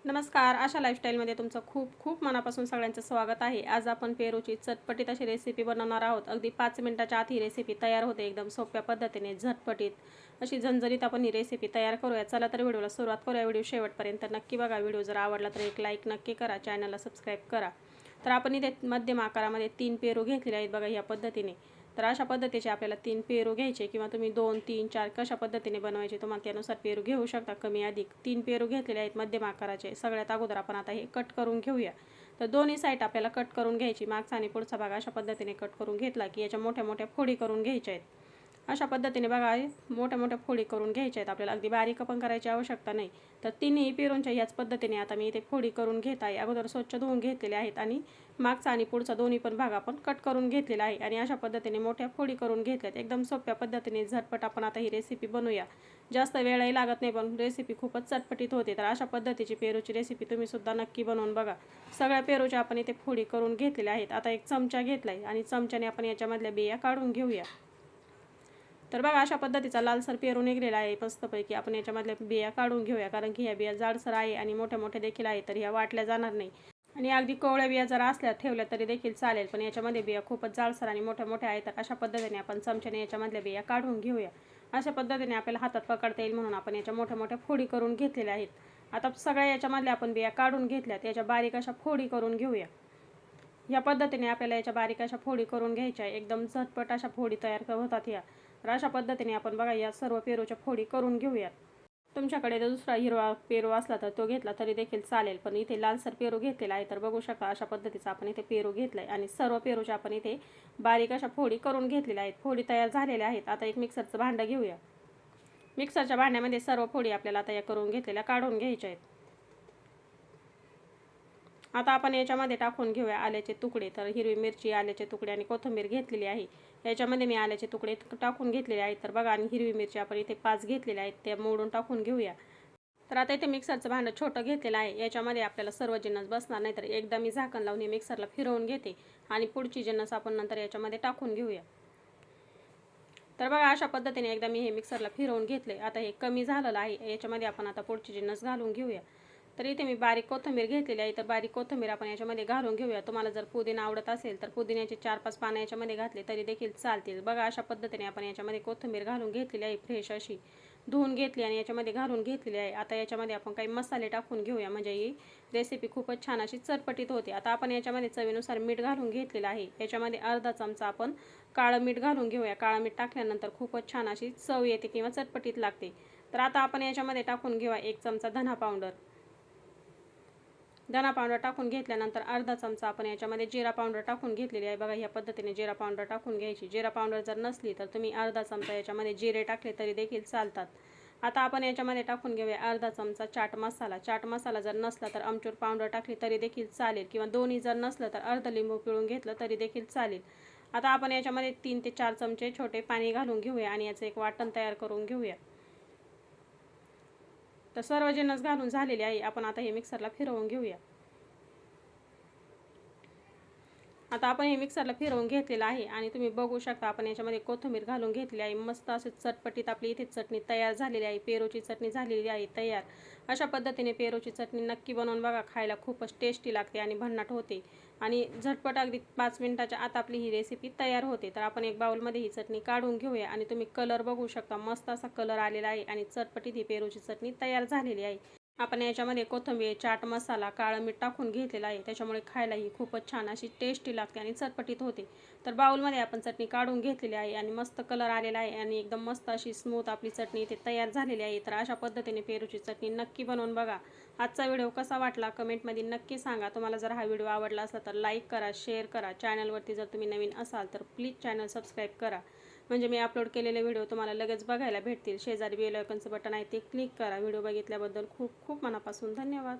नमस्कार. आशा लाईफस्टाईलमध्ये तुमचं खूप खूप मनापासून सगळ्यांचं स्वागत आहे. आज आपण पेरूची चटपटीत अशी रेसिपी बनवणार आहोत. अगदी 5 मिनिटाच्या आत ही रेसिपी तयार होते. एकदम सोप्या पद्धतीने झटपटीत अशी झणझणीत आपण ही रेसिपी तयार करूया. चला तर व्हिडिओला सुरुवात करूया. व्हिडिओ शेवटपर्यंत नक्की बघा. व्हिडिओ जर आवडला तर एक लाईक नक्की करा. चॅनलला सबस्क्राईब करा. तर आपण इथे मध्यम आकारामध्ये 3 पेरू घेतलेले आहेत बघा, या पद्धतीने. तर अशा पद्धतीचे आपल्याला 3 पेरू घ्यायचे, किंवा तुम्ही 2, 3, 4 कशा पद्धतीने बनवायचे तुम्हाला त्यानुसार पेरू घेऊ शकता, कमी अधिक. 3 पेरू घेतलेले आहेत मध्यम आकाराचे. सगळ्यात अगोदर आपण आता हे कट करून घेऊया. तर दोन्ही साईड आपल्याला कट करून घ्यायची. मागचा आणि पुढचा भाग अशा पद्धतीने कट करून घेतला की याच्या मोठ्या मोठ्या फोडी करून घ्यायच्या आहेत. अशा पद्धतीने बघा, मोठ्या मोठ्या फोडी करून घ्यायच्या आहेत. आपल्याला अगदी बारीक पण करायची आवश्यकता नाही. तर तिन्ही पेरूंच्या याच पद्धतीने आता मी इथे फोडी करून घेत आहे. अगोदर स्वच्छ धुवून घेतलेले आहेत आणि मागचा आणि पुढचा दोन्ही पण भाग आपण कट करून घेतलेला आहे आणि अशा पद्धतीने मोठ्या फोडी करून घेतल्यात. एकदम सोप्या पद्धतीने झटपट आपण आता ही रेसिपी बनवूया. जास्त वेळही लागत नाही, पण रेसिपी खूपच चटपटीत होते. तर अशा पद्धतीची पेरूची रेसिपी तुम्ही सुद्धा नक्की बनवून बघा. सगळ्या पेरूच्या आपण इथे फोडी करून घेतलेल्या आहेत. आता एक चमचा घेतलाय आणि चमच्याने आपण याच्यामधल्या बिया काढून घेऊया. तर बघा, अशा पद्धतीचा लालसर पेरू निघलेला आहे मस्तपैकी. आपण याच्यामधल्या बिया काढून घेऊया, कारण की ह्या बिया जाडसर आहे आणि मोठ्या मोठ्या देखील आहे, तर ह्या वाटल्या जाणार नाही. आणि अगदी कोवळ्या बिया जर असल्या ठेवल्या तरी देखील चालेल, पण याच्यामध्ये बिया खूपच जाडसर आणि मोठ्या मोठ्या आहेत. तर अशा पद्धतीने आपण चमच्याने याच्यामधल्या बिया काढून घेऊया. अशा पद्धतीने आपल्याला हातात पकडता येईल म्हणून आपण याच्या मोठ्या मोठ्या फोडी करून घेतलेल्या आहेत. आता सगळ्या याच्यामधल्या आपण बिया काढून घेतल्यात. याच्या बारीक अशा फोडी करून घेऊया. या पद्धतीने आपल्याला याच्या बारीक अशा फोडी करून घ्यायच्या आहे. एकदम झटपट अशा फोडी तयार होतात या. तर अशा पद्धतीने आपण बघा या सर्व पेरूच्या फोडी करून घेऊयात. तुमच्याकडे जर दुसरा हिरवा पेरू असला तर तो घेतला तरी देखील चालेल, पण इथे लालसर पेरू घेतलेला आहे. तर बघू शकता अशा पद्धतीचा आपण इथे पेरू घेतलाय आणि सर्व पेरूच्या आपण इथे बारीक अशा फोडी करून घेतलेल्या आहेत. फोडी तयार झालेल्या आहेत. आता एक मिक्सरचं भांडं घेऊया. मिक्सरच्या भांड्यामध्ये सर्व फोडी आपल्याला तयार करून घेतलेल्या काढून घ्यायच्या आहेत. आता आपण याच्यामध्ये टाकून घेऊया आल्याचे तुकडे. तर हिरवी मिरची, आल्याचे तुकडे आणि कोथिंबीर घेतलेली आहे. याच्यामध्ये मी आल्याचे तुकडे टाकून घेतलेले आहेत. तर बघा, आणि हिरवी मिरची आपण इथे 5 घेतलेल्या आहेत, त्या मोडून टाकून घेऊया. तर आता इथे मिक्सरचं भांडं छोटं घेतलेलं आहे. याच्यामध्ये आपल्याला सर्व जिन्नस बसणार नाही, तर एकदा मी झाकण लावून हे मिक्सरला फिरवून घेते आणि पुढची जिन्नस आपण नंतर याच्यामध्ये टाकून घेऊया. तर बघा, अशा पद्धतीने एकदा मी हे मिक्सरला फिरवून घेतले. आता हे कमी झालेलं आहे. याच्यामध्ये आपण आता पुढची जिन्नस घालून घेऊया. तर इथे मी बारीक कोथिंबीर घेतलेली आहे. तर बारीक कोथिंबीर आपण याच्यामध्ये घालून घेऊया. तुम्हाला जर पुदिना आवडत असेल तर पुदिन्याचे 4-5 पानं याच्यामध्ये घातले तरी देखील चालतील. बघा, अशा पद्धतीने आपण याच्यामध्ये कोथिंबीर घालून घेतलेली आहे. फ्रेश अशी धुवून घेतली आणि याच्यामध्ये घालून घेतलेली आहे. आता याच्यामध्ये आपण काही मसाले टाकून घेऊया, म्हणजे ही रेसिपी खूपच छान अशी चटपटीत होते. आता आपण याच्यामध्ये चवीनुसार मीठ घालून घेतलेलं आहे. याच्यामध्ये अर्धा चमचा आपण काळं मीठ घालून घेऊया. काळं मीठ टाकल्यानंतर खूपच छान अशी चव येते किंवा चटपटीत लागते. तर आता आपण याच्यामध्ये टाकून घेऊया 1 चमचा धना पावडर. धना पावडर टाकून घेतल्यानंतर अर्धा चमचा आपण याच्यामध्ये जिरा पावडर टाकून घेतलेली आहे. बघा, ह्या पद्धतीने जिरा पावडर टाकून घ्यायची. जिरा पावडर जर नसली तर तुम्ही अर्धा चमचा याच्यामध्ये जिरे टाकले तरी देखील चालतात. आता आपण याच्यामध्ये टाकून घेऊया अर्धा चमचा चाट मसाला. चाट मसाला जर नसला तर आमचूर पावडर टाकली तरी देखील चालेल, किंवा दोन्ही जर नसलं तर अर्ध लिंबू पिळून घेतलं तरी देखील चालेल. आता आपण याच्यामध्ये 3 ते 4 चमचे छोटे पाणी घालून घेऊया आणि याचं एक वाटण तयार करून घेऊया. तर सर्व जिन्नस घालून झालेले आहे. आपण आता हे मिक्सरला फिरवून घेऊया. आता आपण हे मिक्सरला फिरवून घेतलेलं आहे आणि तुम्ही बघू शकता आपण याच्यामध्ये कोथिंबीर घालून घेतली आहे. मस्त असे चटपटीत आपली इथे चटणी तयार झालेली आहे. पेरूची चटणी झालेली आहे तयार. अशा पद्धतीने पेरूची चटणी नक्की बनवून बघा. खायला खूपच टेस्टी लागते आणि भन्नाट होते आणि झटपट अगदी 5 मिनिटाच्या आत आपली ही रेसिपी तयार होते. तर आपण एक बाउलमध्ये ही चटणी काढून घेऊया आणि तुम्ही कलर बघू शकता. मस्त असा कलर आलेला आहे आणि चटपटीत ही पेरूची चटणी तयार झालेली आहे. आपण याच्यामध्ये कोथिंबीर, चाट मसाला, काळं मीठ टाकून घेतलेलं आहे, त्याच्यामुळे खायलाही खूपच छान अशी टेस्टी लागते आणि चटपटीत होते. तर बाउलमध्ये आपण चटणी काढून घेतलेली आहे आणि मस्त कलर आलेला आहे आणि एकदम मस्त अशी स्मूथ आपली चटणी इथे तयार झालेली आहे. तर अशा पद्धतीने पेरूची चटणी नक्की बनवून बघा. आजचा व्हिडिओ कसा वाटला कमेंटमध्ये नक्की सांगा. तुम्हाला जर हा व्हिडिओ आवडला असला तर लाईक करा, शेअर करा. चॅनलवरती जर तुम्ही नवीन असाल तर प्लीज चॅनल सबस्क्राईब करा, म्हणजे मी अपलोड केलेले व्हिडिओ तुम्हाला लगेच बघायला भेटतील. शेजारी बेल आयकॉनचं बटन आहे ते क्लिक करा. व्हिडिओ बघितल्याबद्दल खूप खूप मनापासून धन्यवाद.